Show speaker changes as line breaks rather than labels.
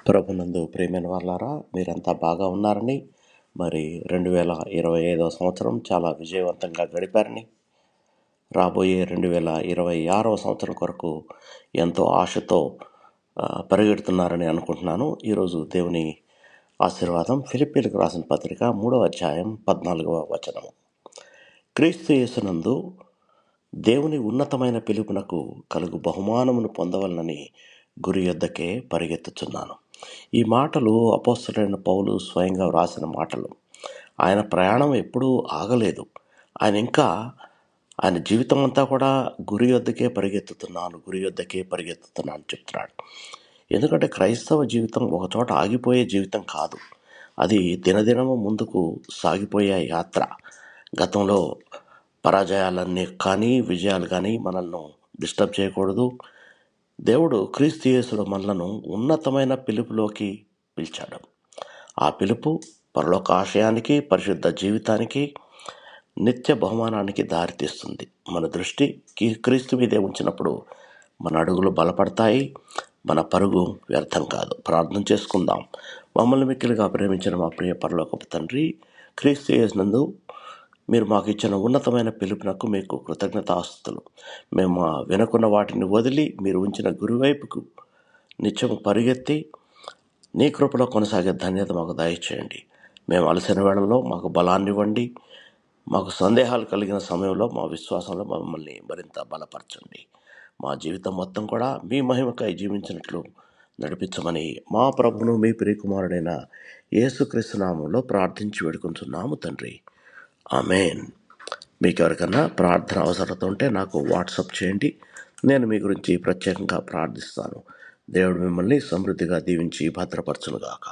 ప్రభునందు ప్రియమైన వాళ్ళారా, మీరంతా బాగా ఉన్నారని, మరి 2025 సంవత్సరం చాలా విజయవంతంగా గడిపారని, రాబోయే 2026 సంవత్సరం కొరకు ఎంతో ఆశతో పరిగెడుతున్నారని అనుకుంటున్నాను. ఈరోజు దేవుని ఆశీర్వాదం ఫిలిప్పీలకు రాసిన పత్రిక 3వ అధ్యాయం 14వ వచనము. క్రీస్తు యేసునందు దేవుని ఉన్నతమైన పిలుపునకు కలుగు బహుమానమును పొందవలనని గురి యొద్దకే పరిగెత్తుచున్నాను. ఈ మాటలు అపోస్తలుడైన పౌలు స్వయంగా వ్రాసిన మాటలు. ఆయన ప్రయాణం ఎప్పుడూ ఆగలేదు. ఆయన జీవితం అంతా కూడా గురి యొద్దకే పరిగెత్తుతున్నాను చెప్తున్నాడు. ఎందుకంటే క్రైస్తవ జీవితం ఒకచోట ఆగిపోయే జీవితం కాదు. అది దినదినము ముందుకు సాగిపోయే యాత్ర. గతంలో పరాజయాలన్నీ కానీ విజయాలు కానీ మనల్ని డిస్టర్బ్ చేయకూడదు. దేవుడు క్రీస్తు యేసులో మనలను ఉన్నతమైన పిలుపులోకి పిలిచాడు. ఆ పిలుపు పరలోక ఆశయానికి, పరిశుద్ధ జీవితానికి, నిత్య బహుమానానికి దారితీస్తుంది. మన దృష్టి క్రీస్తు మీదే ఉంచినప్పుడు మన అడుగులు బలపడతాయి, మన పరుగు వ్యర్థం కాదు. ప్రార్థన చేసుకుందాం. మమ్మల్ని మిక్కిలిగా ప్రేమించిన మా ప్రియ పరలోకపు తండ్రి, క్రీస్తు యేసునందు మీరు మాకు ఇచ్చిన ఉన్నతమైన పిలుపునకు మీకు కృతజ్ఞతాస్తుతులు. మేము వినకున్న వాటిని వదిలి మీరు ఉంచిన గురువైపుకు నిత్యం పరిగెత్తి నీ కృపలో కొనసాగే ధన్యత మాకు దయచేయండి. మేము అలసిన వేళల్లో మాకు బలాన్ని ఇవ్వండి. మాకు సందేహాలు కలిగిన సమయంలో మా విశ్వాసంలో మమ్మల్ని మరింత బలపరచండి. మా జీవితం మొత్తం కూడా మీ మహిమకై జీవించినట్లు నడిపించమని మా ప్రభువును మీ ప్రియకుమారుడైన యేసుక్రీస్తు నామములో ప్రార్థించి వేడుకుంటున్నాము తండ్రి. ఆమేన్. మీకు ఎవరికైనా ప్రార్థన అవసరత ఉంటే నాకు వాట్సాప్ చేయండి. నేను మీ గురించి ప్రత్యేకంగా ప్రార్థిస్తాను. దేవుడు మిమ్మల్ని సమృద్ధిగా దీవించి భద్రపరచునుగాక.